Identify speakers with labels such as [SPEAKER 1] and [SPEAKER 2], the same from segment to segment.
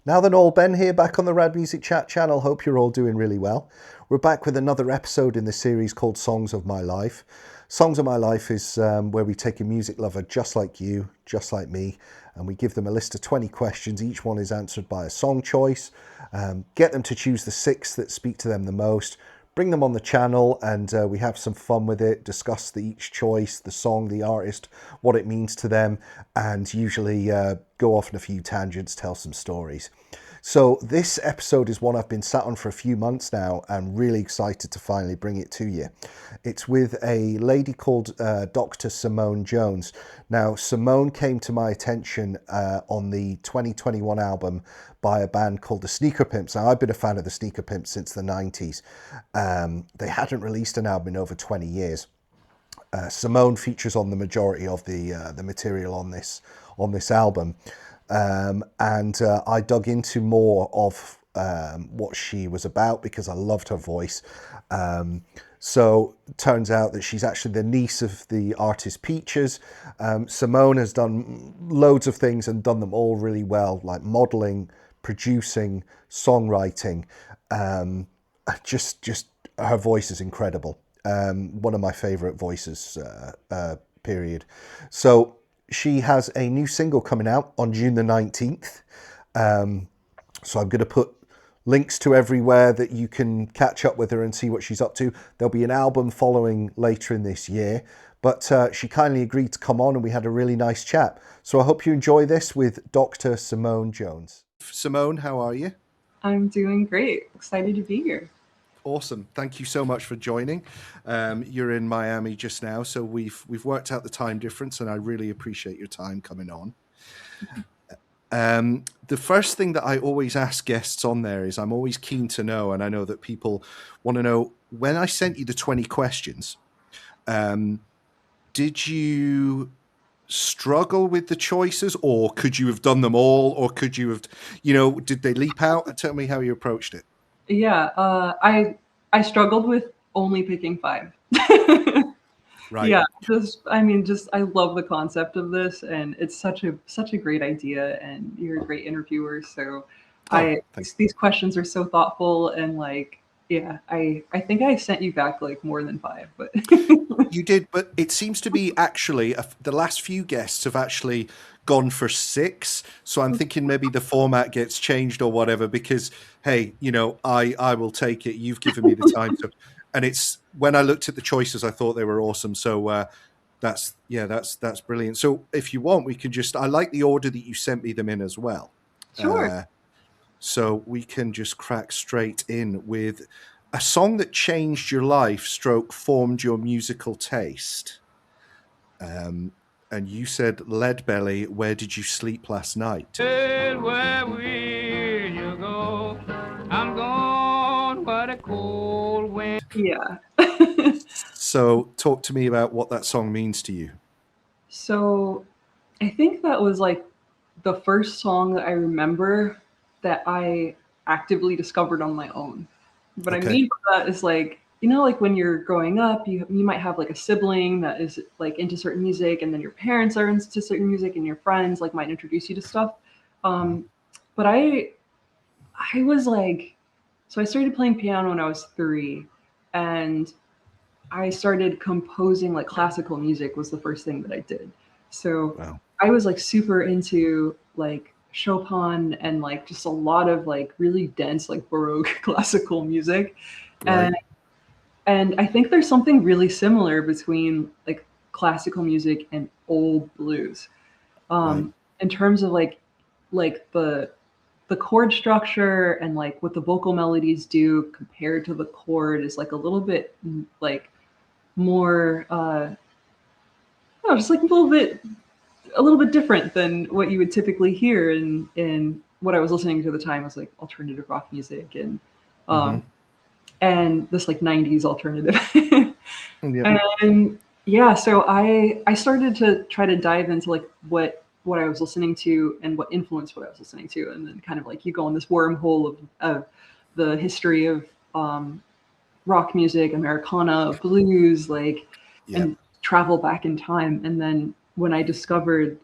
[SPEAKER 1] Now then all, Ben here back on the Rad Music Chat channel. Hope you're all doing really well. We're back with another episode in the series called Songs of My Life. Songs of My Life is where we take a music lover just like you, just like me, and we give them a list of 20 questions. Each one is answered by a song choice. Get them to choose the 6 that speak to them the most. Bring them on the channel and we have some fun with it, discuss each choice, the song, the artist, what it means to them, and usually go off on a few tangents, tell some stories. So this episode is one I've been sat on for a few months now. I'm really excited to finally bring it to you. It's with a lady called Dr. Simonne Jones. Now, Simonne came to my attention on the 2021 album by a band called the Sneaker Pimps. Now, I've been a fan of the Sneaker Pimps since the 90s. They hadn't released an album in over 20 years. Simonne features on the majority of the material on this album. I dug into more of what she was about because I loved her voice. So it turns out that she's actually the niece of the artist Peaches. Simonne has done loads of things and done them all really well, like modeling, producing, songwriting. Just her voice is incredible. One of my favorite voices, period. So she has a new single coming out on June the 19th. So I'm going to put links to everywhere that you can catch up with her and see what she's up to. There'll be an album following later in this year, but she kindly agreed to come on and we had a really nice chat. So I hope you enjoy this with Dr. Simonne Jones. Simonne, how are you?
[SPEAKER 2] I'm doing great. Excited to be here.
[SPEAKER 1] Awesome. Thank you so much for joining. You're in Miami just now, so we've worked out the time difference, and I really appreciate your time coming on. The first thing that I always ask guests on there is I'm always keen to know, and I know that people want to know, when I sent you the 20 questions, did you struggle with the choices, or could you have done them all, or could you have, did they leap out? Tell me how you approached it.
[SPEAKER 2] Yeah, I struggled with only picking 5.
[SPEAKER 1] Right.
[SPEAKER 2] Yeah, I love the concept of this, and it's such a great idea, and you're a great interviewer. So, these questions are so thoughtful, and I think I sent you back more than 5, but
[SPEAKER 1] you did. But it seems to be actually the last few guests have actually gone for 6. So I'm thinking maybe the format gets changed or whatever, because, hey, I will take it. You've given me the time to, and it's, when I looked at the choices, I thought they were awesome. So that's brilliant. So if you want, we can I like the order that you sent me them in as well.
[SPEAKER 2] Sure.
[SPEAKER 1] So we can just crack straight in with a song that changed your life, formed your musical taste. And you said Leadbelly, Where Did You Sleep Last Night?
[SPEAKER 3] Where will you go? I'm gone, what a cold wind.
[SPEAKER 2] Yeah.
[SPEAKER 1] So talk to me about what that song means to you.
[SPEAKER 2] So I think that was the first song that I remember that I actively discovered on my own. What I mean by that is when you're growing up, you might have a sibling that is into certain music, and then your parents are into certain music, and your friends might introduce you to stuff. But I was so I started playing piano when I was 3, and I started composing classical music was the first thing that I did. So wow. I was super into Chopin and just a lot of really dense Baroque classical music.
[SPEAKER 1] Right.
[SPEAKER 2] And I think there's something really similar between classical music and old blues.
[SPEAKER 1] Right.
[SPEAKER 2] In terms of the chord structure and what the vocal melodies do compared to the chord is a little bit more just a little bit different than what you would typically hear in what I was listening to at the time was alternative rock music and and this 90s alternative.
[SPEAKER 1] Yep.
[SPEAKER 2] And yeah, so I started to try to dive into what I was listening to and what influenced what I was listening to, and then kind of you go on this wormhole of the history of rock music, Americana, blues, and travel back in time. And then when I discovered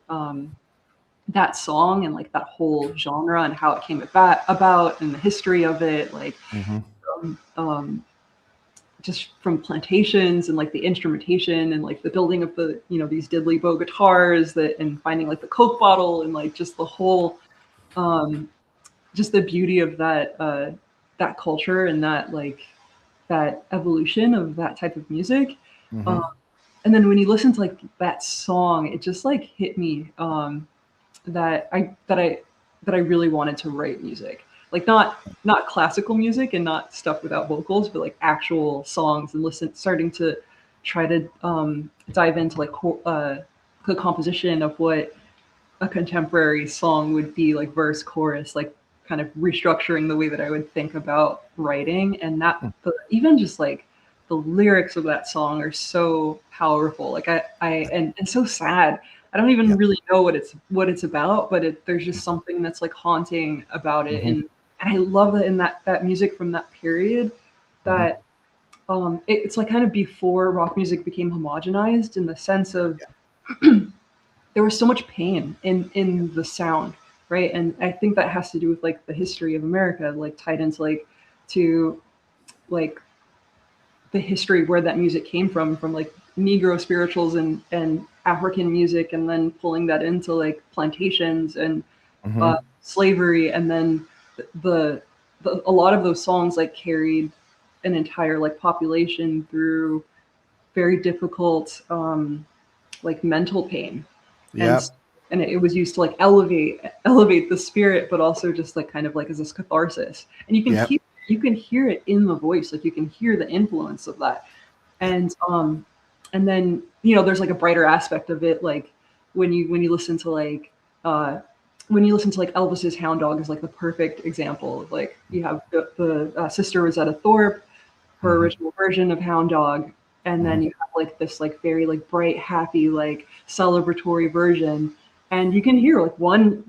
[SPEAKER 2] that song and like that whole genre and how it came about and the history of it, like um, just from plantations and like the instrumentation and like the building of the, you know, these diddly bow guitars that, and finding like the Coke bottle and like just the whole just the beauty of that that culture and that like that evolution of that type of music. And then when you listen to like that song, it just like hit me that I really wanted to write music, like not classical music and not stuff without vocals, but like actual songs, and starting to try to dive into like the composition of what a contemporary song would be, like verse, chorus, like kind of restructuring the way that I would think about writing. And that even just like the lyrics of that song are so powerful. Like and so sad. I don't even really know what it's about, but there's just something that's like haunting about it. And I love that in that music from that period, that it's like kind of before rock music became homogenized, in the sense of there was so much pain in the sound, right? And I think that has to do with like the history of America, like tied into like to like the history where that music came from like Negro spirituals and African music, and then pulling that into like plantations and slavery, and then the, a lot of those songs like carried an entire like population through very difficult like mental pain.
[SPEAKER 1] Yeah.
[SPEAKER 2] And it was used to like elevate the spirit, but also just like kind of like as this catharsis. And you can hear it in the voice, like you can hear the influence of that. And then, you know, there's like a brighter aspect of it, like when you listen to like Elvis's Hound Dog is like the perfect example. Like you have the Sister Rosetta Thorpe, her original version of Hound Dog, and then you have like this like very like bright, happy, like celebratory version, and you can hear like one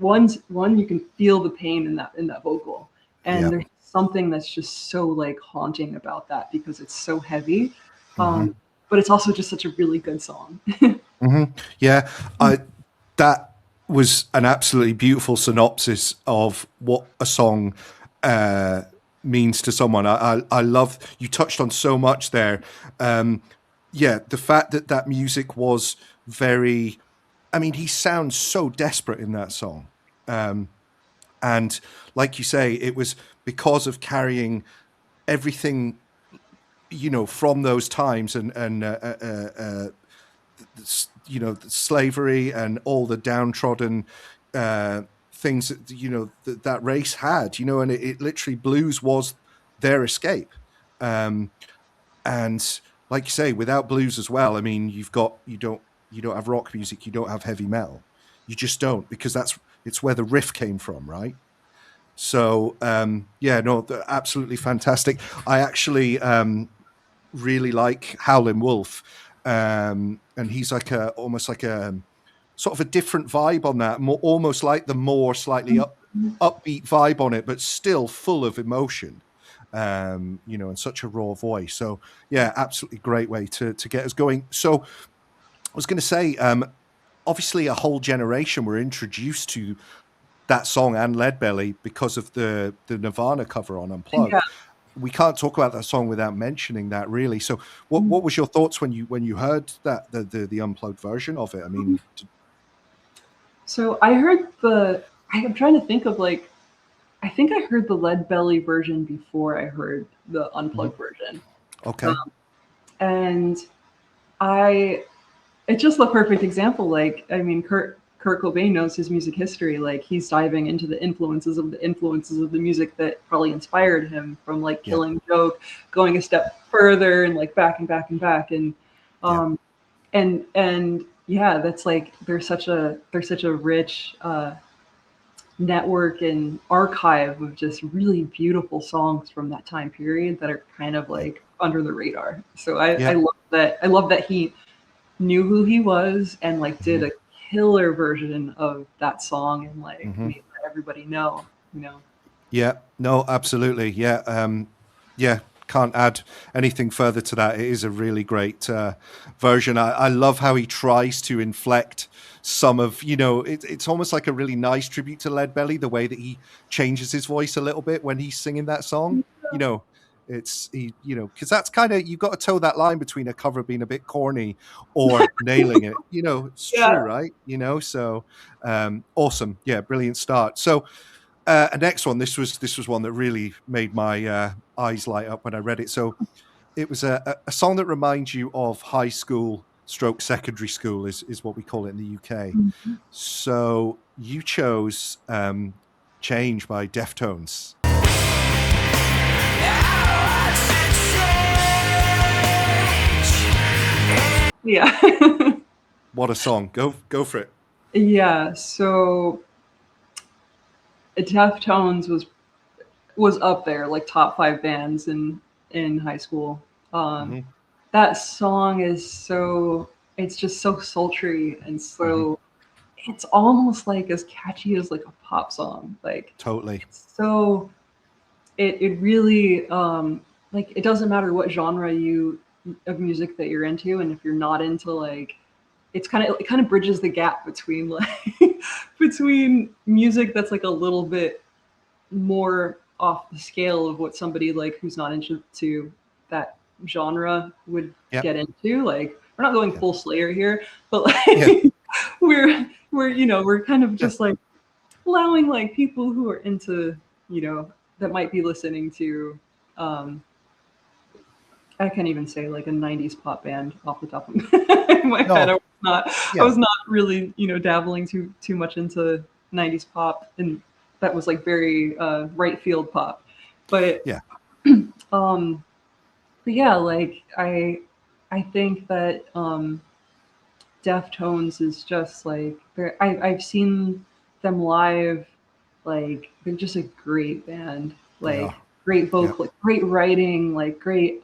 [SPEAKER 2] you can feel the pain in that vocal, and there's something that's just so like haunting about that, because it's so heavy, but it's also just such a really good song.
[SPEAKER 1] Yeah, that was an absolutely beautiful synopsis of what a song means to someone. I love, you touched on so much there. Yeah, the fact that music was very, I mean, he sounds so desperate in that song. And like you say, it was because of carrying everything, you know, from those times, and you know, the slavery and all the downtrodden things that, you know, that race had, you know, and it literally, blues was their escape. And like you say, without blues as well, I mean, you don't have rock music, you don't have heavy metal, you just don't, because it's where the riff came from, right? So yeah, no, absolutely fantastic. I actually really like Howlin' Wolf, and he's like almost like a sort of a different vibe on that, almost like the more slightly upbeat vibe on it, but still full of emotion, you know, and such a raw voice. So yeah, absolutely great way to get us going. So I was going to say, obviously a whole generation were introduced to that song and Leadbelly because of the Nirvana cover on Unplugged.
[SPEAKER 2] Yeah.
[SPEAKER 1] We can't talk about that song without mentioning that, really. So what was your thoughts when you heard that the Unplugged version of it? I mean,
[SPEAKER 2] So I heard I'm trying to think of like, I think I heard the Leadbelly version before I heard the Unplugged version.
[SPEAKER 1] Okay.
[SPEAKER 2] And it's just the perfect example. Like, I mean, Kurt Cobain knows his music history. Like, he's diving into the influences of the music that probably inspired him, from like Killing Joke, going a step further and like back and back and back. And, and yeah, that's like, there's such a rich, network and archive of just really beautiful songs from that time period that are kind of like under the radar. So I love that. I love that he knew who he was and like did a killer version of that song, and like made everybody know, you know.
[SPEAKER 1] Yeah, no, absolutely. Yeah. Yeah. can't add anything further to that. It is a really great version. I love how he tries to inflect some of, it's almost like a really nice tribute to Leadbelly, the way that he changes his voice a little bit when he's singing that song. It's because that's kind of, you've got to toe that line between a cover being a bit corny or nailing it. It's true, right? So awesome. Yeah, brilliant start. So next one, this was one that really made my eyes light up when I read it. So it was a song that reminds you of high school stroke secondary school is what we call it in the UK.
[SPEAKER 2] Mm-hmm.
[SPEAKER 1] So you chose Change by Deftones.
[SPEAKER 2] Yeah.
[SPEAKER 1] What a song. Go for it.
[SPEAKER 2] Yeah, so Deftones was up there, like top 5 bands in high school. That song is it's just so sultry and so it's almost like as catchy as like a pop song. Like
[SPEAKER 1] totally.
[SPEAKER 2] So it really like it doesn't matter what genre of music that you're into, and if you're not into like it kind of bridges the gap between like between music that's like a little bit more off the scale of what somebody like who's not into that genre would get into. Like we're not going full Slayer here, but like we're we're kind of just like allowing like people who are into that might be listening to I can't even say like a 90s pop band off the top of my head. I was not really, dabbling too much into 90s pop, and that was like very right field pop. But like I think that Deftones is just like I've seen them live, like they're just a great band. Like great vocal, like, great writing, like great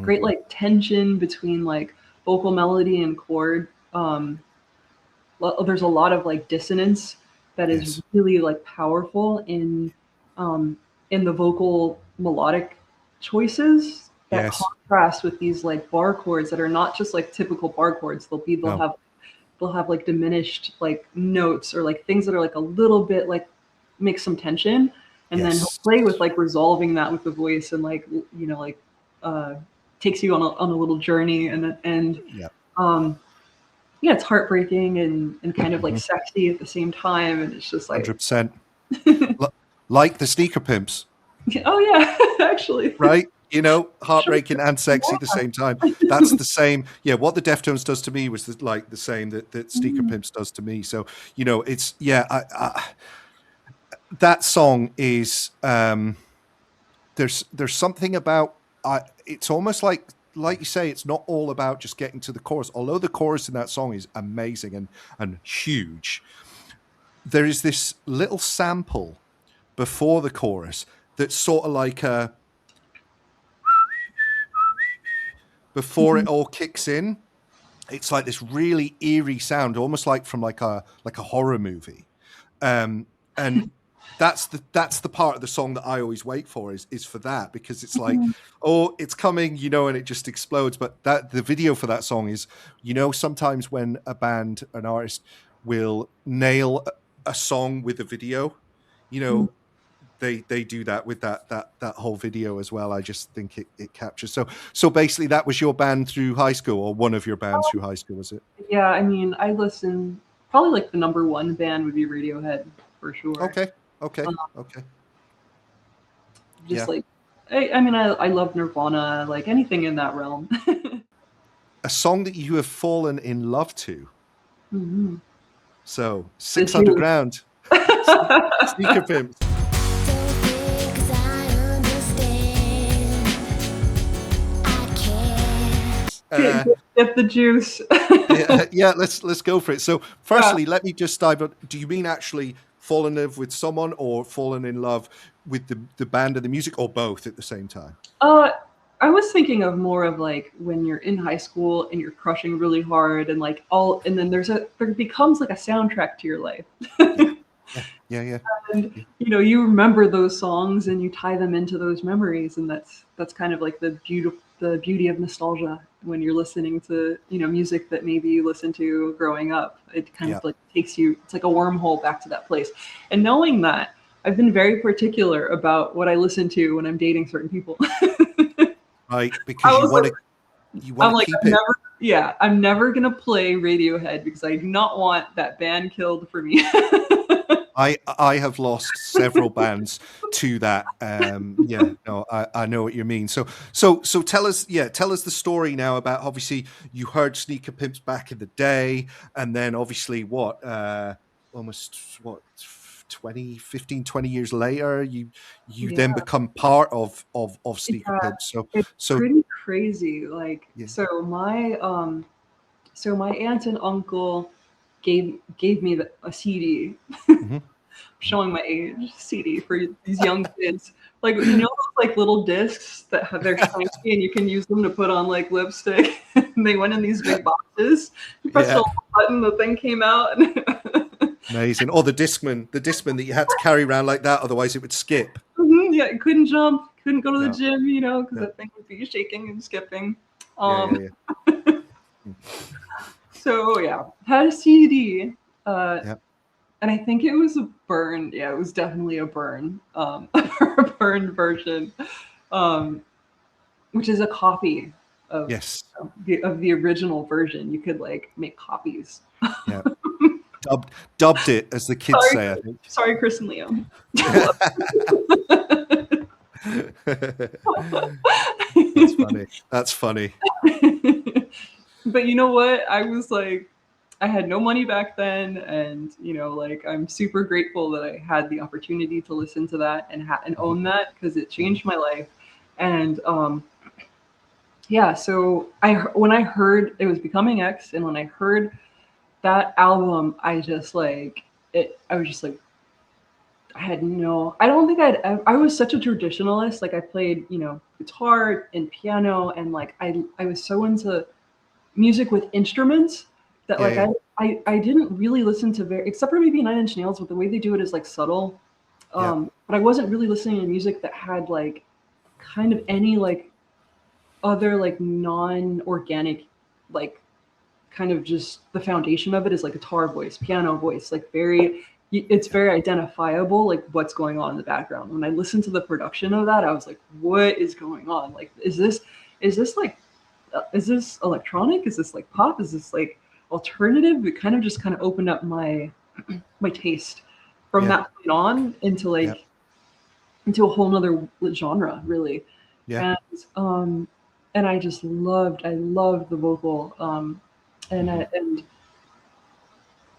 [SPEAKER 2] great like tension between like vocal melody and chord. There's a lot of like dissonance that is really like powerful in the vocal melodic choices that contrast with these like bar chords that are not just like typical bar chords. They'll have like diminished like notes or like things that are like a little bit like make some tension, and then he'll play with like resolving that with the voice and like takes you on a little journey, and it's heartbreaking and kind of like sexy at the same time, and it's just like
[SPEAKER 1] 100%. Like the Sneaker Pimps.
[SPEAKER 2] Oh yeah, actually.
[SPEAKER 1] Right? Heartbreaking and sexy at the same time. That's the same. Yeah, what the Deftones does to me was the same that Sneaker Pimps does to me. So, it's that song is there's something about it's almost like you say, it's not all about just getting to the chorus. Although the chorus in that song is amazing and huge, there is this little sample before the chorus that's sort of like before it all kicks in. It's like this really eerie sound, almost like from like a horror movie. And that's the part of the song that I always wait for is for that, because it's like, oh, it's coming, and it just explodes. But the video for that song is, sometimes when a band, an artist will nail a song with a video, they do that with that whole video as well. I just think it captures. So basically that was your band through high school, or one of your bands through high school, was it?
[SPEAKER 2] Yeah, I mean, I listen, probably like the number one band would be Radiohead for sure.
[SPEAKER 1] Okay.
[SPEAKER 2] Just like, I mean, I love Nirvana, like anything in that realm.
[SPEAKER 1] A song that you have fallen in love to.
[SPEAKER 2] Mm-hmm.
[SPEAKER 1] So 6 Underground, Sneaker Pimps.
[SPEAKER 2] Get the juice.
[SPEAKER 1] Let's go for it. So firstly, let me just dive in. Do you mean actually fall in love with someone, or fallen in love with the band and the music, or both at the same time?
[SPEAKER 2] I was thinking of more of like when you're in high school and you're crushing really hard, and like and then there becomes like a soundtrack to your life.
[SPEAKER 1] Yeah, yeah.
[SPEAKER 2] And
[SPEAKER 1] Yeah.
[SPEAKER 2] you remember those songs and you tie them into those memories, and that's kind of like the beauty of nostalgia when you're listening to music that maybe you listened to growing up. It kind
[SPEAKER 1] Yeah.
[SPEAKER 2] of like takes you, it's like a wormhole back to that place. And knowing that, I've been very particular about what I listen to when I'm dating certain people.
[SPEAKER 1] Right,
[SPEAKER 2] I
[SPEAKER 1] because
[SPEAKER 2] was like,
[SPEAKER 1] you
[SPEAKER 2] I'm
[SPEAKER 1] want to
[SPEAKER 2] like,
[SPEAKER 1] keep it.
[SPEAKER 2] I'm never gonna play Radiohead because I do not want that band killed for me.
[SPEAKER 1] I have lost several bands to that. Yeah, no, I know what you mean. So tell us, yeah, tell us the story now about, obviously you heard Sneaker Pimps back in the day, and then obviously almost what 20 years later, you
[SPEAKER 2] Yeah,
[SPEAKER 1] then become part of Sneaker
[SPEAKER 2] yeah,
[SPEAKER 1] Pimps.
[SPEAKER 2] it's
[SPEAKER 1] So
[SPEAKER 2] pretty crazy. Like,
[SPEAKER 1] yeah.
[SPEAKER 2] so my aunt and uncle gave me a CD,
[SPEAKER 1] Hmm.
[SPEAKER 2] showing my age, CD for these young kids. Like, those like little discs that have their tiny and you can use them to put on like lipstick. And they went in these big boxes. You pressed a
[SPEAKER 1] Yeah,
[SPEAKER 2] little button, the thing came out.
[SPEAKER 1] amazing. Or the discman that you had to carry around like that, otherwise it would skip.
[SPEAKER 2] Yeah, couldn't jump, couldn't go to the
[SPEAKER 1] No,
[SPEAKER 2] gym, because
[SPEAKER 1] no.
[SPEAKER 2] that thing would be shaking and skipping.
[SPEAKER 1] Yeah, yeah,
[SPEAKER 2] Um,
[SPEAKER 1] yeah. Mm.
[SPEAKER 2] so yeah, had a CD,
[SPEAKER 1] Yeah.
[SPEAKER 2] and I think it was a burn. Yeah, it was definitely a burn, a burned version, um, which is a copy of
[SPEAKER 1] Yes.
[SPEAKER 2] the original version. You could like make copies.
[SPEAKER 1] Yeah. Dubbed it, as the kids
[SPEAKER 2] Sorry,
[SPEAKER 1] say, I think.
[SPEAKER 2] sorry, Chris and Liam.
[SPEAKER 1] That's funny. That's funny.
[SPEAKER 2] But you know what? I was like, I had no money back then, and like I'm super grateful that I had the opportunity to listen to that and
[SPEAKER 1] Mhm,
[SPEAKER 2] own that because it
[SPEAKER 1] mhm.
[SPEAKER 2] changed my life. And yeah, so when I heard it was Becoming X, and when I heard that album, I just like it. I was just like, I had no. I don't think I was such a traditionalist. Like I played, guitar and piano, and like I was so into music with instruments that
[SPEAKER 1] Yeah,
[SPEAKER 2] like
[SPEAKER 1] yeah,
[SPEAKER 2] I didn't really listen to very, except for maybe Nine Inch Nails, but the way they do it is like subtle.
[SPEAKER 1] yeah,
[SPEAKER 2] But I wasn't really listening to music that had like kind of any like other like non-organic, like kind of just the foundation of it is like guitar voice, piano voice, like it's
[SPEAKER 1] yeah,
[SPEAKER 2] very identifiable, like what's going on in the background. When I listened to the production of that, I was like, what is going on? Like, is this like is this electronic? Is this like pop? Is this like alternative? It kind of opened up my taste from
[SPEAKER 1] yeah,
[SPEAKER 2] that point on
[SPEAKER 1] yeah,
[SPEAKER 2] into a whole nother genre, really.
[SPEAKER 1] yeah.
[SPEAKER 2] And um and I loved the vocal.
[SPEAKER 1] Mhm.
[SPEAKER 2] And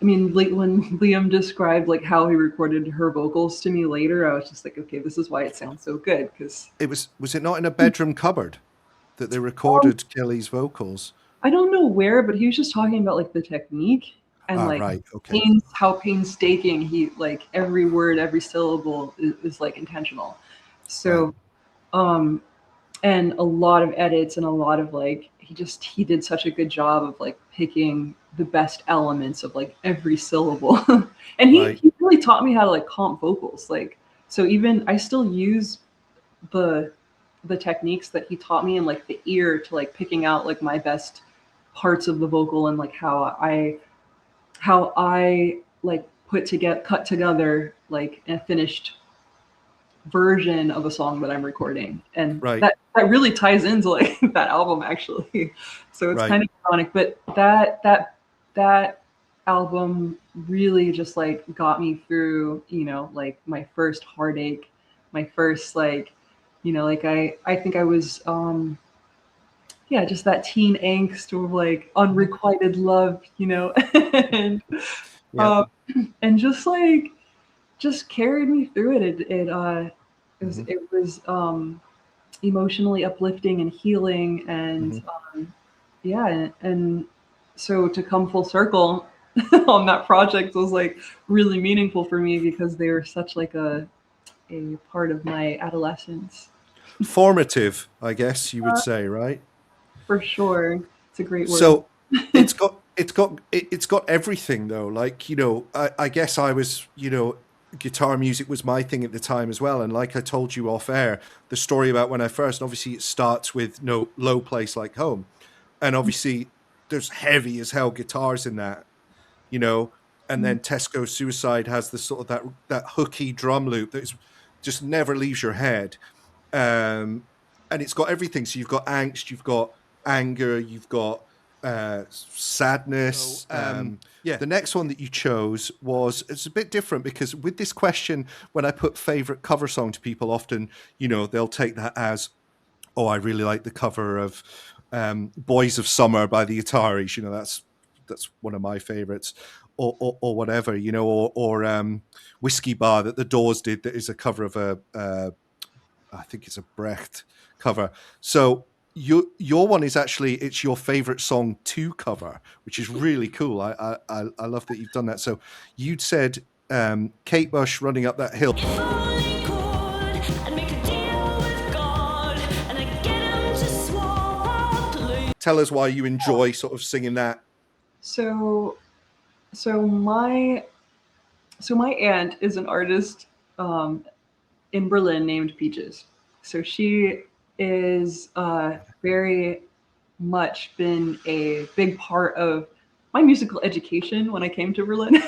[SPEAKER 2] I mean, like when Liam described like how he recorded her vocals to me later, I was just like, okay, this is why it sounds so good. Because
[SPEAKER 1] Was it not in a bedroom cupboard that they recorded Kelly's vocals?
[SPEAKER 2] I don't know where, but he was just talking about like the technique and
[SPEAKER 1] Ah,
[SPEAKER 2] like
[SPEAKER 1] right. Okay.
[SPEAKER 2] how painstaking he, like every word, every syllable is like intentional.
[SPEAKER 1] Right.
[SPEAKER 2] So um and a lot of edits and a lot of like he did such a good job of like picking the best elements of like every syllable. And he,
[SPEAKER 1] Right.
[SPEAKER 2] he really taught me how to like comp vocals. Like, so even I still use the the techniques that he taught me and like the ear to like picking out like my best parts of the vocal and like how I like cut together like a finished version of a song that I'm recording. And
[SPEAKER 1] Right.
[SPEAKER 2] that really ties into like that album actually. So it's
[SPEAKER 1] Right.
[SPEAKER 2] kind of ironic, but that album really just like got me through, like my first heartache, my first like, like I think I was yeah, just that teen angst of like
[SPEAKER 1] Mhm.
[SPEAKER 2] unrequited love, and
[SPEAKER 1] Yeah.
[SPEAKER 2] uh, and just carried me through it. It was
[SPEAKER 1] Mhm.
[SPEAKER 2] it was emotionally uplifting and healing, and
[SPEAKER 1] Mhm.
[SPEAKER 2] yeah, and so to come full circle on that project was like really meaningful for me because they were such like a part of my adolescence.
[SPEAKER 1] Formative, I guess you would say, right?
[SPEAKER 2] For sure, it's a great word.
[SPEAKER 1] So it's got everything though. Like, I guess I was, guitar music was my thing at the time as well. And like I told you off air, the story about when I first, obviously it starts with No Low Place Like Home. And obviously there's heavy as hell guitars in that, you know, and then Tesco Suicide has the sort of that hooky drum loop that just never leaves your head. And it's got everything. So you've got angst, you've got anger, you've got sadness. Yeah. The next one that you chose it's a bit different, because with this question, when I put favorite cover song to people, often, you know, they'll take that as, oh, I really like the cover of Boys of Summer by the Ataris. You know, that's one of my favorites, or whatever, you know, or Whiskey Bar that the Doors did, that is a cover of I think it's a Brecht cover. So your one is actually, it's your favorite song to cover, which is really cool. I love that you've done that. So you'd said Kate Bush, Running Up That Hill. Tell us why you enjoy sort of singing that.
[SPEAKER 2] So my aunt is an artist in Berlin named Peaches. So she is very much been a big part of my musical education when I came to Berlin,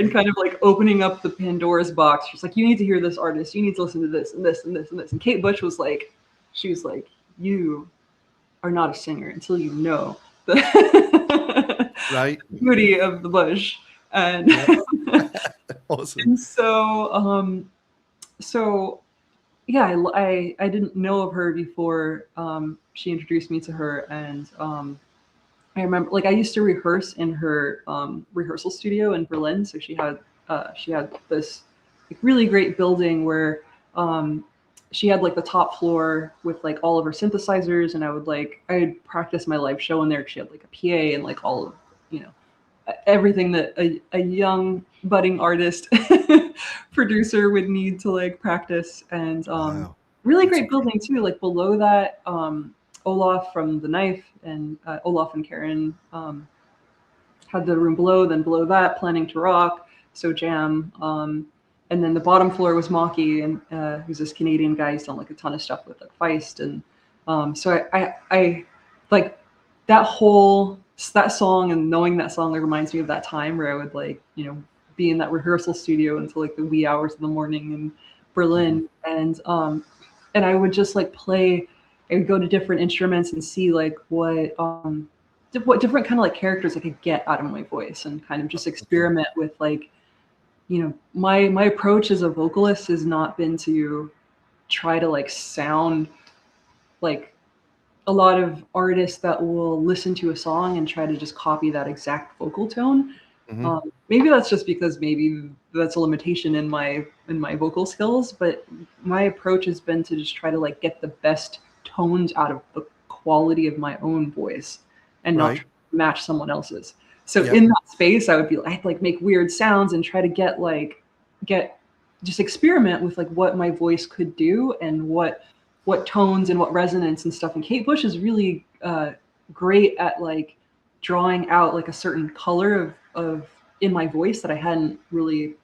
[SPEAKER 2] and kind of like opening up the Pandora's box. She's like, you need to hear this artist. You need to listen to this and this and this and this. And Kate Bush was like, you are not a singer until you know the
[SPEAKER 1] right
[SPEAKER 2] beauty of the bush. And
[SPEAKER 1] awesome.
[SPEAKER 2] And so yeah, I didn't know of her before she introduced me to her. And I remember, like, I used to rehearse in her rehearsal studio in Berlin. So she had this like really great building where she had like the top floor with like all of her synthesizers, and I'd practice my live show in there. She had like a PA and like all of, you know, everything that a young budding artist producer would need to like practice. And
[SPEAKER 1] wow.
[SPEAKER 2] Really great building too. Like below that, Olaf from The Knife and Olaf and Karen had the room below. Then below that, Planning to Rock, So Jam. And then the bottom floor was Maki, and who's this Canadian guy. He's done like a ton of stuff with like Feist. And so I like that song, and knowing that song, like, reminds me of that time where I would, like, you know, be in that rehearsal studio until like the wee hours of the morning in Berlin. And I would just like play. I would go to different instruments and see like what different kind of like characters I could get out of my voice, and kind of just experiment with, like, you know, my approach as a vocalist has not been to try to like sound like a lot of artists that will listen to a song and try to just copy that exact vocal tone. Maybe that's just because maybe that's a limitation in my vocal skills, but my approach has been to just try to like get the best tones out of the quality of my own voice, and not match someone else's. So in that space, I'd like make weird sounds and try to get just experiment with like what my voice could do, and what tones and what resonance and stuff. And Kate Bush is really great at like drawing out like a certain color of in my voice that I hadn't really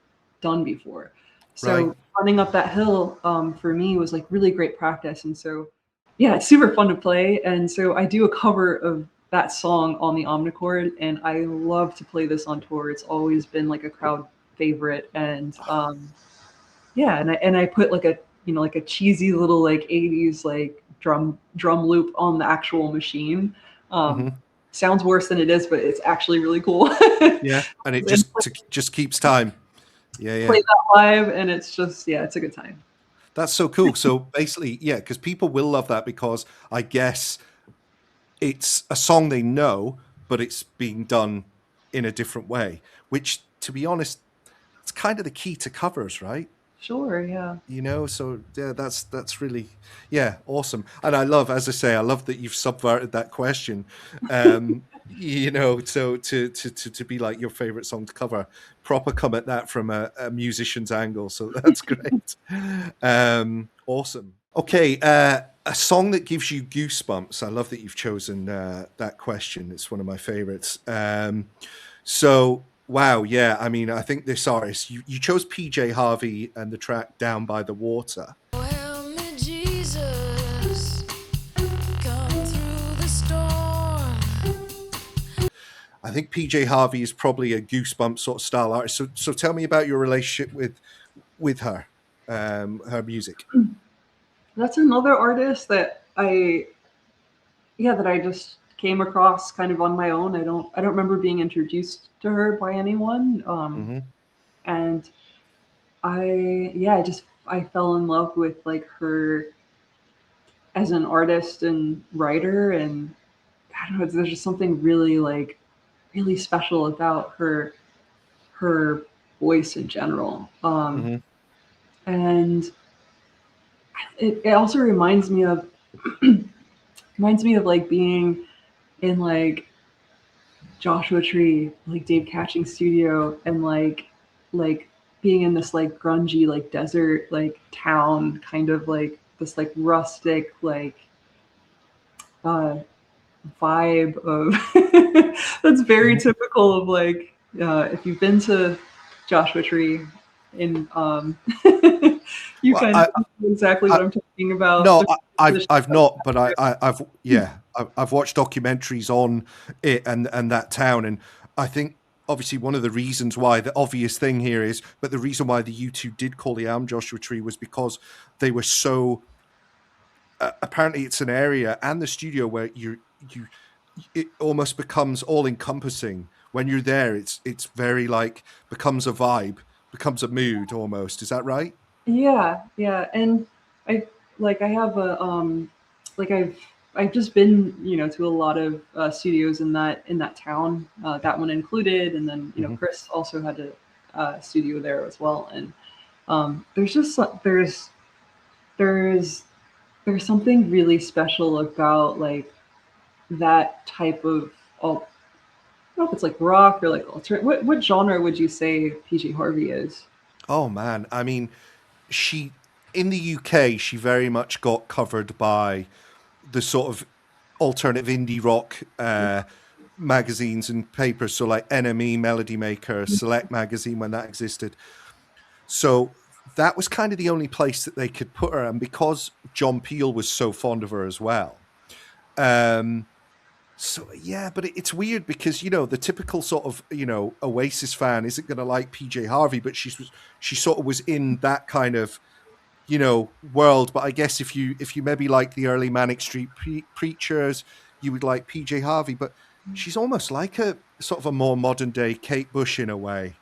[SPEAKER 2] done before. So running up that hill for me was like really great practice. And so yeah, it's super fun to play. And so I do a cover of that song on the Omnichord, and I love to play this on tour. It's always been like a crowd favorite. And yeah, and I put like a, you know, like a cheesy little like 80s like drum loop on the actual machine. Sounds worse than it is, but it's actually really cool.
[SPEAKER 1] Yeah, and it just keeps time. Yeah.
[SPEAKER 2] Play that live, and it's just, yeah, it's a good time.
[SPEAKER 1] That's so cool. So basically, yeah, because people will love that, because I guess it's a song they know, but it's being done in a different way, which, to be honest, it's kind of the key to covers, right?
[SPEAKER 2] Sure, yeah.
[SPEAKER 1] You know, so yeah, that's really, yeah, awesome. And I love, as I say, I love that you've subverted that question. You know, so to be like your favorite song to cover, proper come at that from a musician's angle. So that's great. Awesome. Okay, a song that gives you goosebumps. I love that you've chosen that question. It's one of my favorites. So Wow, yeah. I mean, I think this artist, you chose PJ Harvey and the track Down by the Water.
[SPEAKER 4] Oh, help me, Jesus, come through the storm.
[SPEAKER 1] I think PJ Harvey is probably a Goosebumps sort of style artist. So tell me about your relationship with her, her music.
[SPEAKER 2] That's another artist that I just came across kind of on my own. I don't remember being introduced to her by anyone.
[SPEAKER 1] Mm-hmm.
[SPEAKER 2] And I fell in love with like her as an artist and writer, and I don't know, there's just something really like really special about her voice in general.
[SPEAKER 1] Mm-hmm.
[SPEAKER 2] And it also reminds me of like being in like Joshua Tree, like Dave Catching studio, and like being in this like grungy like desert like town, kind of like this like rustic like uh vibe of that's very
[SPEAKER 1] Mm-hmm.
[SPEAKER 2] typical of like if you've been to Joshua Tree in you
[SPEAKER 1] Well,
[SPEAKER 2] kind of know exactly what
[SPEAKER 1] I
[SPEAKER 2] I'm talking about.
[SPEAKER 1] no,
[SPEAKER 2] The
[SPEAKER 1] I've not, but I've yeah, I've watched documentaries on it and that town, and I think obviously one of the reasons why the obvious thing here is, but the reason why the U2 did call the Am Joshua Tree was because they were so apparently it's an area and the studio where you it almost becomes all encompassing when you're there. It's very like becomes a vibe, becomes a mood almost. Is that right?
[SPEAKER 2] Yeah, yeah, and I I have a like I've just been to a lot of studios in that town, that one included, and then
[SPEAKER 1] Hmm.
[SPEAKER 2] Chris also had a studio there as well, and there's just there's there's something really special about like that type of I don't know if it's like rock or like alternate. What genre would you say PG Harvey is?
[SPEAKER 1] Oh man, I mean, she in the UK she very much got covered by the sort of alternative indie rock magazines and papers, so like NME, Melody Maker, Select magazine when that existed. So that was kind of the only place that they could put her, and because John Peel was so fond of her as well. Um, so yeah, but it's weird because the typical sort of Oasis fan isn't going to like PJ Harvey, but she sort of was in that kind of world. But I guess if you maybe like the early Manic Street Preachers, you would like PJ Harvey. But she's almost like a sort of a more modern day Kate Bush in a way,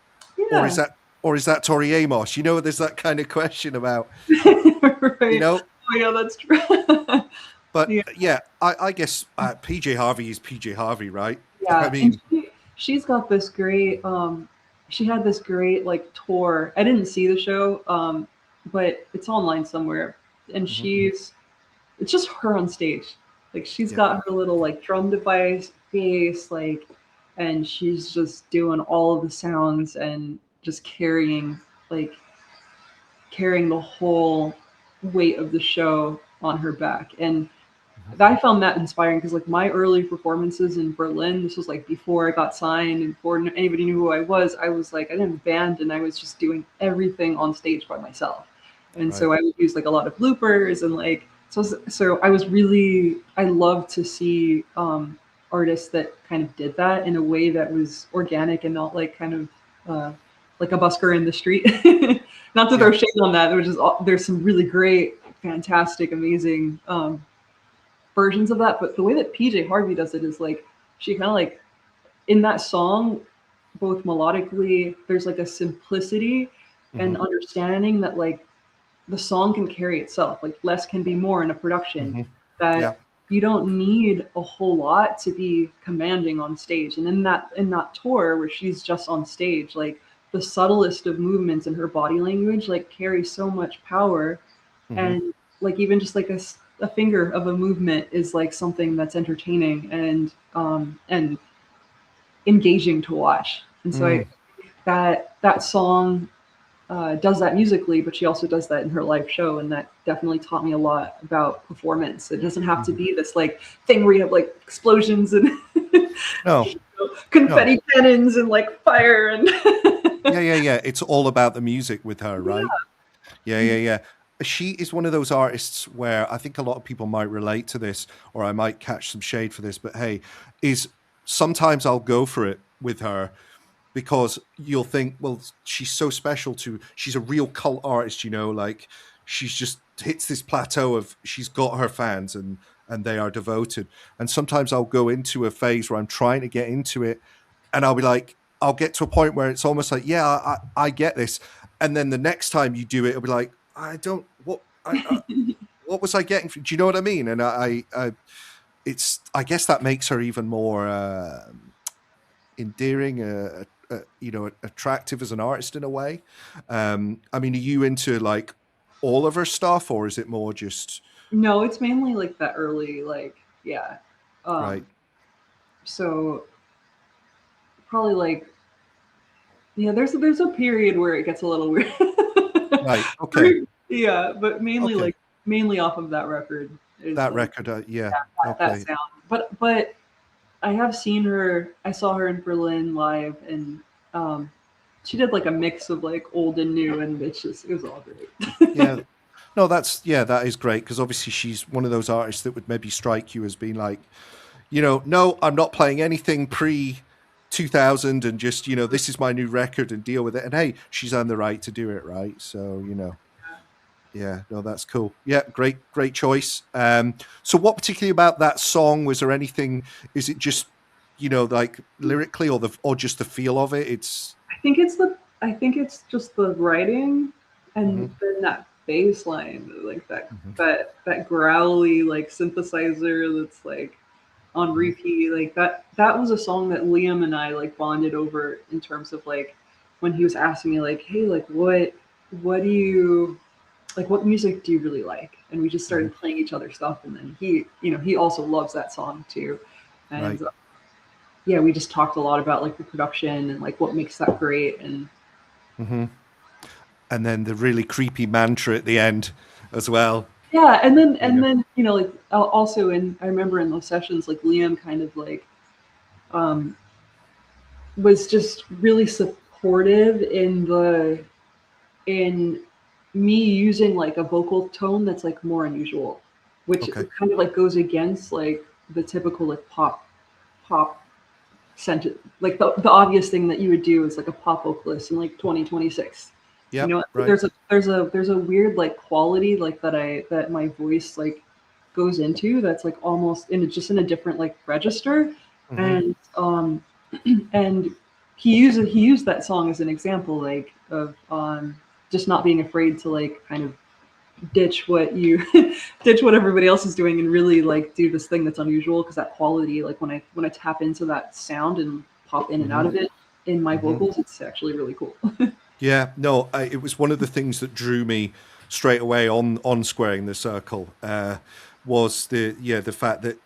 [SPEAKER 1] or is
[SPEAKER 2] Yeah.
[SPEAKER 1] that or is that Tori Amos? There's that kind of question about you
[SPEAKER 2] Right.
[SPEAKER 1] know.
[SPEAKER 2] Oh yeah, that's true.
[SPEAKER 1] But
[SPEAKER 2] Yeah,
[SPEAKER 1] yeah, I guess PJ Harvey is PJ Harvey, right? I
[SPEAKER 2] yeah. And
[SPEAKER 1] mean,
[SPEAKER 2] she's got this great she had this great like tour. I didn't see the show, but it's online somewhere. And
[SPEAKER 1] mhm,
[SPEAKER 2] it's just her on stage. Like she's
[SPEAKER 1] yeah.
[SPEAKER 2] got her little like drum device, bass, like, and she's just doing all of the sounds and just like carrying the whole weight of the show on her back. And
[SPEAKER 1] Mhm.
[SPEAKER 2] I found that inspiring because like my early performances in Berlin, this was like before I got signed and before anybody knew who I was like I didn't have a band and I was just doing everything on stage by myself. And
[SPEAKER 1] Right.
[SPEAKER 2] so I would use like a lot of bloopers and like so I love to see artists that kind of did that in a way that was organic and not like kind of like a busker in the street. Not to throw
[SPEAKER 1] Yeah.
[SPEAKER 2] shade on that. There's some really great, fantastic, amazing versions of that. But the way that PJ Harvey does it is like she kind of like in that song, both melodically, there's like a simplicity and
[SPEAKER 1] Hmm.
[SPEAKER 2] understanding that like the song can carry itself. Like less can be more in a production.
[SPEAKER 1] Hmm. Yeah.
[SPEAKER 2] That you don't need a whole lot to be commanding on stage. And in that tour where she's just on stage, like the subtlest of movements in her body language like carry so much power.
[SPEAKER 1] Hmm.
[SPEAKER 2] And like even just like a finger of a movement is like something that's entertaining and engaging to watch. And so
[SPEAKER 1] Mm.
[SPEAKER 2] that song does that musically, but she also does that in her live show, and that definitely taught me a lot about performance. It doesn't have to
[SPEAKER 1] Mhm.
[SPEAKER 2] be this like thing where you have like explosions and
[SPEAKER 1] No.
[SPEAKER 2] confetti cannons and like fire and
[SPEAKER 1] yeah. It's all about the music with her, right? Yeah. She is one of those artists where I think a lot of people might relate to this, or I might catch some shade for this, but hey, is sometimes I'll go for it with her because you'll think, well, she's so special she's a real cult artist, like she's just hits this plateau of she's got her fans and they are devoted. And sometimes I'll go into a phase where I'm trying to get into it and I'll be like, I'll get to a point where it's almost like, yeah, I get this. And then the next time you do it, it'll be like, what was I getting? Do you know what I mean? And I guess that makes her even more endearing, attractive as an artist in a way. I mean, are you into like all of her stuff, or is it more just?
[SPEAKER 2] No, it's mainly like that early, like
[SPEAKER 1] Right.
[SPEAKER 2] So probably like there's a period where it gets a little weird.
[SPEAKER 1] Right. Okay.
[SPEAKER 2] Yeah, but mainly off of that record.
[SPEAKER 1] That record, yeah.
[SPEAKER 2] That sound. But I have seen her. I saw her in Berlin live, and she did like a mix of like old and new, and it was all great.
[SPEAKER 1] Yeah. No, that is great because obviously she's one of those artists that would maybe strike you as being like, no, I'm not playing anything pre 2000 and just, this is my new record and deal with it. And hey, she's earned the right to do it, right? So, yeah, no, that's cool. Yeah, great choice. So what particularly about that song, was there anything, is it just, like lyrically or just the feel of it?
[SPEAKER 2] I think it's just the writing and then that bass line, like that growly like synthesizer that's like on repeat. Like that was a song that Liam and I like bonded over in terms of like when he was asking me like, hey, like what do you like, what music do you really like? And we just started playing each other's stuff, and then he also loves that song too. And yeah, we just talked a lot about like the production and like what makes that great. And
[SPEAKER 1] and then the really creepy mantra at the end as well.
[SPEAKER 2] Yeah, and then like also I remember in those sessions like Liam kind of like was just really supportive in me using like a vocal tone that's like more unusual, which kind of like goes against like the typical like pop sentence. Like the obvious thing that you would do is like a pop vocalist in like 2026.
[SPEAKER 1] Yeah,
[SPEAKER 2] right. There's a weird like quality like that my voice like goes into that's like almost just in a different like register. And and he used that song as an example like of just not being afraid to like kind of ditch what everybody else is doing and really like do this thing that's unusual, because that quality, like when I tap into that sound and pop in and out of it in my vocals, it's actually really cool.
[SPEAKER 1] Yeah, no, it was one of the things that drew me straight away on Squaring the Circle, was the fact that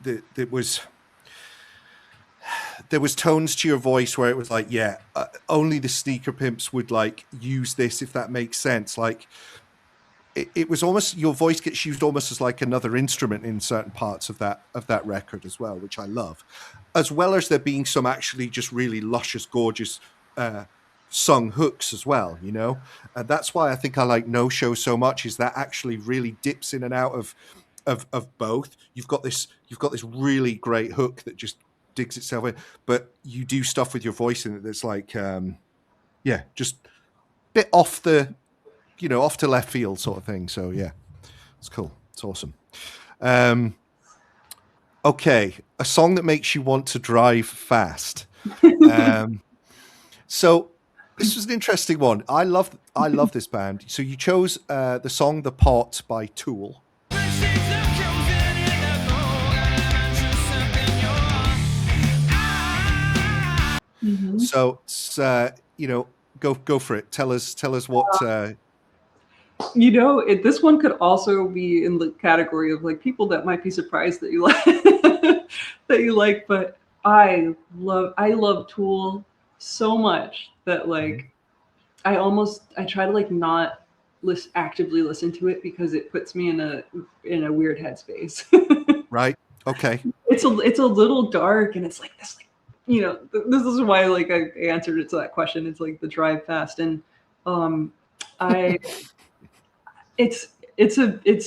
[SPEAKER 1] there was tones to your voice where it was like, only the Sneaker Pimps would like use this, if that makes sense. Like it was almost, your voice gets used almost as like another instrument in certain parts of that record as well, which I love, as well as there being some actually just really luscious, gorgeous sung hooks as well, and that's why I think I like No Show so much, is that actually really dips in and out of both. You've got this really great hook that just digs itself in, but you do stuff with your voice in it that's like just a bit off the off to left field sort of thing. So yeah, it's cool, it's awesome. Okay, a song that makes you want to drive fast. So this was an interesting one. I love this band. So you chose the song "The Pot" by Tool. So go for it. Tell us what.
[SPEAKER 2] This one could also be in the category of like people that might be surprised that you like that you like, but I love Tool so much that like I try to like not actively listen to it because it puts me in a weird headspace.
[SPEAKER 1] Right. Okay.
[SPEAKER 2] It's a little dark, and it's like this like this is why like I answered it to that question. It's like the drive fast, and um, I it's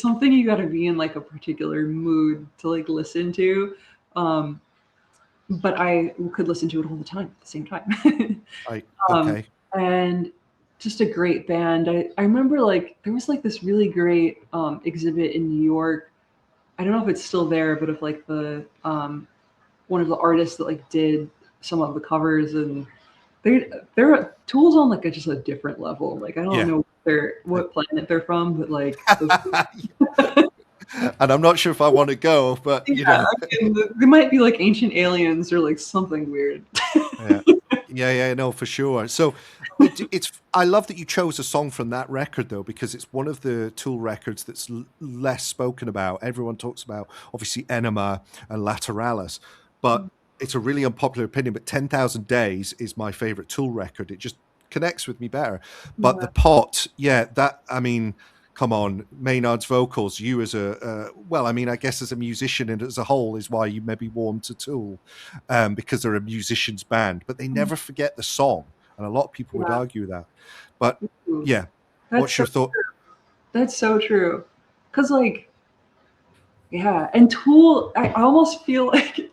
[SPEAKER 2] something you got to be in like a particular mood to like listen to. Um, but I could listen to it all the time at the same time. um,
[SPEAKER 1] Okay.
[SPEAKER 2] and just a great band. I remember like there was like this really great exhibit in New York. I don't know if it's still there, but of like the one of the artists that like did some of the covers, and they're tools on like just a different level. Like I don't
[SPEAKER 1] Yeah.
[SPEAKER 2] know what planet they're from, but like
[SPEAKER 1] And I'm not sure if I want to go, but
[SPEAKER 2] yeah, I mean, they might be like ancient aliens or like something weird.
[SPEAKER 1] yeah, yeah, no, for sure. So it's I love that you chose a song from that record though, because it's one of the Tool records that's less spoken about. Everyone talks about obviously Enema and Lateralis, but it's a really unpopular opinion. But 10,000 Days is my favorite Tool record. It just connects with me better. But
[SPEAKER 2] Yeah.
[SPEAKER 1] the Pot, yeah, that I mean. Come on, Maynard's vocals. You as well, I mean, I guess as a musician and as a whole is why you maybe warm to Tool, because they're a musician's band, but they never forget the song, and a lot of people would
[SPEAKER 2] Yeah.
[SPEAKER 1] argue that. But
[SPEAKER 2] Ooh,
[SPEAKER 1] yeah,
[SPEAKER 2] that's
[SPEAKER 1] what's
[SPEAKER 2] so
[SPEAKER 1] your thought?
[SPEAKER 2] true. That's so true. Cause like, yeah, and Tool, I almost feel like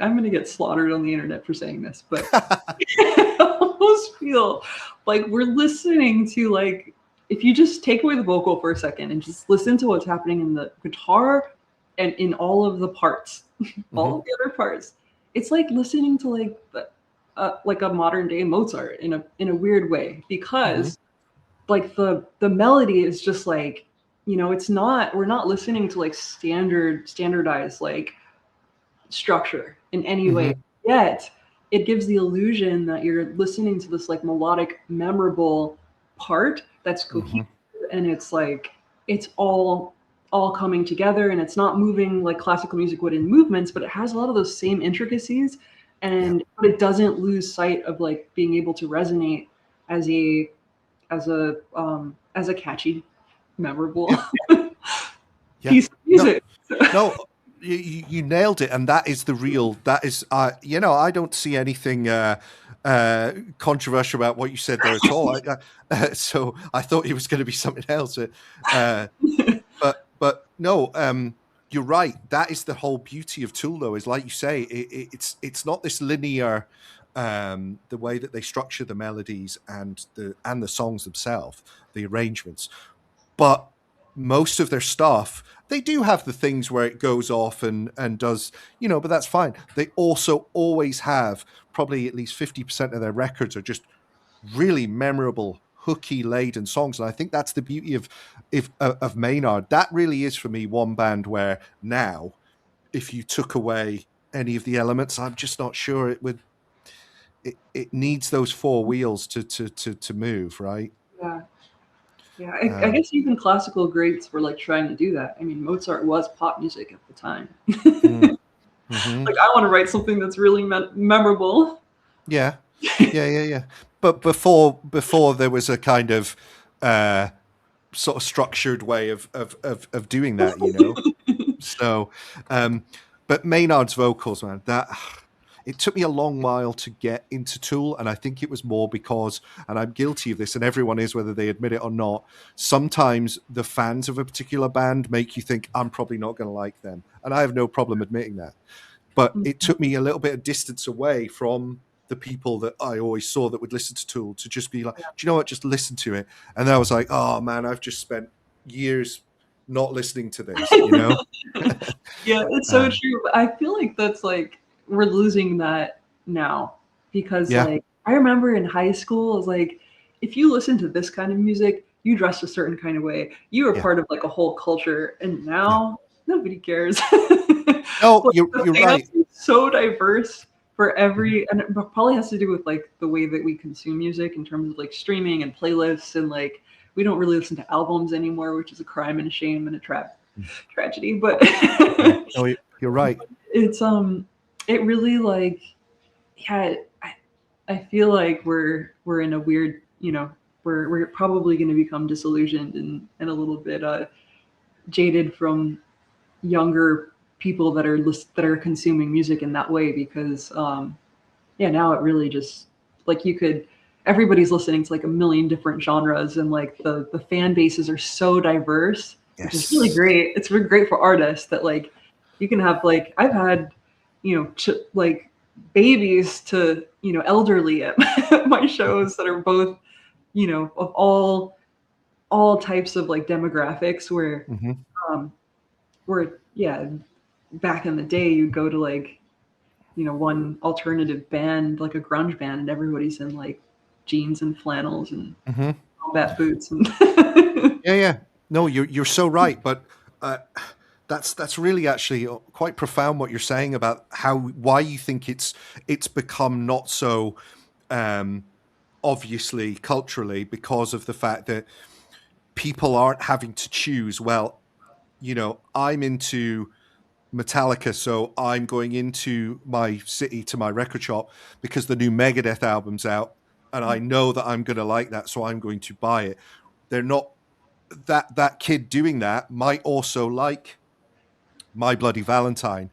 [SPEAKER 2] I'm gonna get slaughtered on the internet for saying this, but I almost feel like we're listening to like if you just take away the vocal for a second and just listen to what's happening in the guitar and in all of the parts, all of the other parts, it's like listening to like a modern day Mozart in a weird way
[SPEAKER 1] Mhm.
[SPEAKER 2] because like the melody is just like it's not we're not listening to like standardized like structure in any way.
[SPEAKER 1] Mhm.
[SPEAKER 2] Yet it gives the illusion that you're listening to this like melodic, memorable part that's cohesive,
[SPEAKER 1] Mhm.
[SPEAKER 2] and it's like it's all coming together, and it's not moving like classical music would in movements, but it has a lot of those same intricacies,
[SPEAKER 1] Yeah.
[SPEAKER 2] and but it doesn't lose sight of like being able to resonate as a catchy, memorable
[SPEAKER 1] Yeah. Yeah.
[SPEAKER 2] piece of
[SPEAKER 1] No.
[SPEAKER 2] music.
[SPEAKER 1] No. You nailed it, and that is the real. That is, I don't see anything controversial about what you said there at all. So I thought it was going to be something else. But no, you're right. That is the whole beauty of Tool, though. Is like you say, it's not this linear. The way that they structure the melodies and the songs themselves, the arrangements, but most of their stuff, they do have the things where it goes off and does, but that's fine. They also always have probably at least 50% of their records are just really memorable, hooky laden songs. And I think that's the beauty of Maynard. That really is for me one band where now, if you took away any of the elements, I'm just not sure it would. It needs those four wheels to move, right?
[SPEAKER 2] Yeah. Yeah, I
[SPEAKER 1] Um,
[SPEAKER 2] guess even classical greats were like trying to do that. I mean, Mozart was pop music at the time.
[SPEAKER 1] mm, mhm.
[SPEAKER 2] Like, I want to write something that's really memorable.
[SPEAKER 1] Yeah, yeah. But before there was a kind of uh, sort of structured way of doing that. So, um, but Maynard's vocals, man, that it took me a long while to get into Tool, and I think it was more because, and I'm guilty of this, and everyone is, whether they admit it or not. Sometimes the fans of a particular band make you think I'm probably not going to like them, and I have no problem admitting that. But it took me a little bit of distance away from the people that I always saw that would listen to Tool to just be like, do you know what? Just listen to it. And then I was like, oh man, I've just spent years not listening to this.
[SPEAKER 2] Yeah, it's so
[SPEAKER 1] Um,
[SPEAKER 2] true. But I feel like that's like we're losing that now because
[SPEAKER 1] yeah,
[SPEAKER 2] like I remember in high school, it was like if you listen to this kind of music, you dress a certain kind of way. You were
[SPEAKER 1] yeah,
[SPEAKER 2] part of like a whole culture, and
[SPEAKER 1] yeah.
[SPEAKER 2] now nobody cares.
[SPEAKER 1] No,
[SPEAKER 2] Like
[SPEAKER 1] you're
[SPEAKER 2] the
[SPEAKER 1] you're right.
[SPEAKER 2] fans are so diverse for
[SPEAKER 1] Mhm.
[SPEAKER 2] and it probably has to do with like the way that we consume music in terms of like streaming and playlists, and like we don't really listen to albums anymore, which is a crime and a shame and a tragedy. But
[SPEAKER 1] Yeah. No, you're right.
[SPEAKER 2] it's it really like yeah I feel like we're in a weird we're probably going to become disillusioned and a little bit jaded from younger people that are consuming music in that way, because yeah, now it really just like everybody's listening to like a million different genres, and like the fan bases are so diverse, which is really
[SPEAKER 1] Yes.
[SPEAKER 2] great. It's really great for artists that like you can have like I've had like babies to elderly at my shows that are both of all types of like demographics,
[SPEAKER 1] Hmm.
[SPEAKER 2] um where yeah, back in the day you'd go to like one alternative band, like a grunge band, and everybody's in like jeans and flannels and
[SPEAKER 1] Hmm.
[SPEAKER 2] combat boots and
[SPEAKER 1] Yeah, yeah. No, you're so right, but uh, that's really actually quite profound what you're saying about why you think it's become not so um, obviously culturally, because of the fact that people aren't having to choose. Well, I'm into Metallica, so I'm going into my city to my record shop because the new Megadeth album's out, and I know that I'm going to like that, so I'm going to buy it. They're not that kid doing that might also like My Bloody Valentine,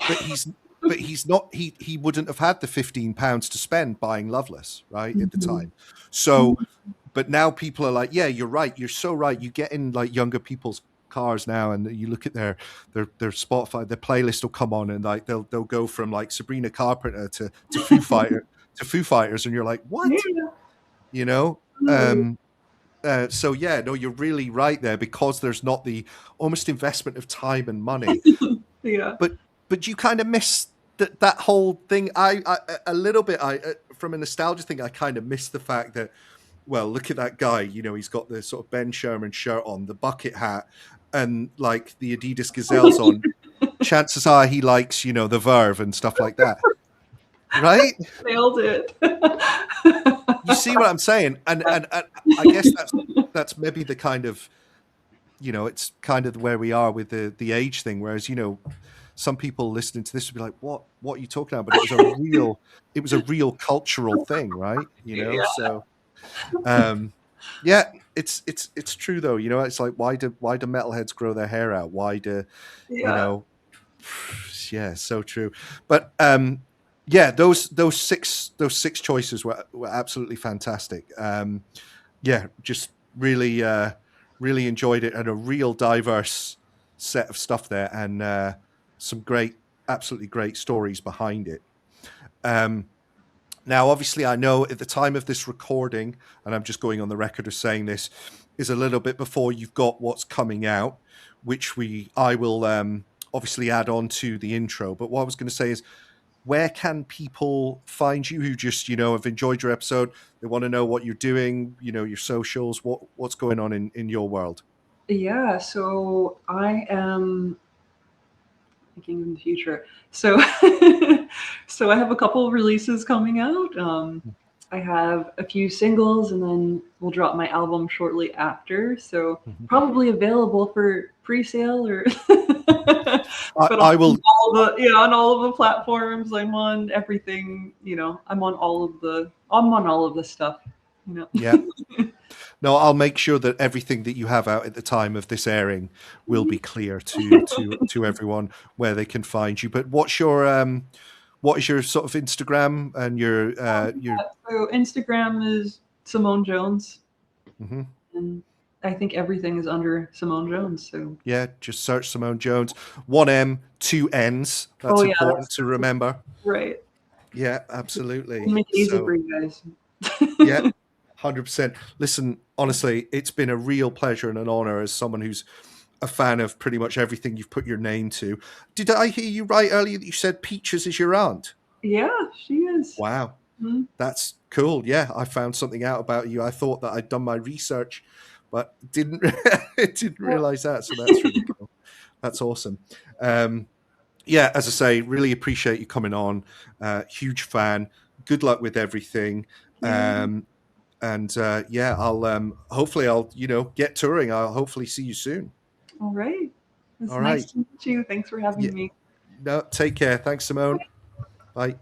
[SPEAKER 1] but he's not he wouldn't have had the £15 to spend buying Loveless, right, at the time. So but now people are like, yeah, you're right, you're so right. You get in like younger people's cars now and you look at their Spotify, their playlist will come on, and like they'll go from like Sabrina Carpenter to Foo Fighters, and you're like, what?
[SPEAKER 2] yeah,
[SPEAKER 1] You know?
[SPEAKER 2] absolutely.
[SPEAKER 1] So yeah, no, you're really right there, because there's not the almost investment of time and money.
[SPEAKER 2] Yeah,
[SPEAKER 1] But you kind of miss that whole thing. I a little bit. From a nostalgia thing, I kind of miss the fact that, well, look at that guy. He's got the sort of Ben Sherman shirt on, the bucket hat, and like the Adidas Gazelles on. Chances are he likes, the Verve and stuff like that, right?
[SPEAKER 2] nailed it.
[SPEAKER 1] You see what I'm saying? And I guess that's maybe the kind of, it's kind of where we are with the age thing. Whereas, some people listening to this would be like, what are you talking about? But it was a real cultural thing, right?
[SPEAKER 2] Yeah,
[SPEAKER 1] So yeah, it's true though. It's like, why do metalheads grow their hair out? Why do you
[SPEAKER 2] yeah,
[SPEAKER 1] know yeah, so true. But yeah, those six choices were absolutely fantastic. Yeah, just really really enjoyed it, and a real diverse set of stuff there, and some absolutely great stories behind it. Um, Now, obviously, I know at the time of this recording, and I'm just going on the record of saying this, is a little bit before you've got what's coming out, which I will obviously add on to the intro. But what I was going to say is, where can people find you who just have enjoyed your episode? They want to know what you're doing, your socials, what's going on in your world.
[SPEAKER 2] yeah. So I am thinking in the future. So, so I have a couple of releases coming out. I have a few singles, and then we'll drop my album shortly after. So
[SPEAKER 1] Mhm.
[SPEAKER 2] probably available for pre-sale or. But
[SPEAKER 1] I will.
[SPEAKER 2] on all of the platforms. I'm on everything. I'm on all of the stuff.
[SPEAKER 1] Yeah. No, I'll make sure that everything that you have out at the time of this airing will be clear to everyone where they can find you. But what is your sort of Instagram and your
[SPEAKER 2] So Instagram is Simone Jones,
[SPEAKER 1] mhm.
[SPEAKER 2] and I think everything is under Simone Jones. So
[SPEAKER 1] Yeah, just search Simone Jones. 1M, 2 N's.
[SPEAKER 2] oh
[SPEAKER 1] That's
[SPEAKER 2] yeah,
[SPEAKER 1] important to remember.
[SPEAKER 2] right.
[SPEAKER 1] Yeah,
[SPEAKER 2] We'll
[SPEAKER 1] absolutely.
[SPEAKER 2] make it easy
[SPEAKER 1] So
[SPEAKER 2] for you guys.
[SPEAKER 1] yeah, 100%. Listen, honestly, it's been a real pleasure and an honor as someone who's a fan of pretty much everything you've put your name to. Did I hear you right earlier that you said Peaches is your aunt?
[SPEAKER 2] Yeah, she is.
[SPEAKER 1] Wow.
[SPEAKER 2] Mhm.
[SPEAKER 1] That's cool. Yeah, I found something out about you. I thought that I'd done my research, but didn't didn't realize that. So that's really cool. That's awesome. Yeah, as I say, really appreciate you coming on. Huge fan. Good luck with everything.
[SPEAKER 2] Yeah.
[SPEAKER 1] And yeah, hopefully I'll get touring. I'll hopefully see you soon.
[SPEAKER 2] All right. It's
[SPEAKER 1] All
[SPEAKER 2] nice
[SPEAKER 1] right.
[SPEAKER 2] to meet you. Thanks for
[SPEAKER 1] Yeah.
[SPEAKER 2] having me.
[SPEAKER 1] No, take care. Thanks, Simone. Bye.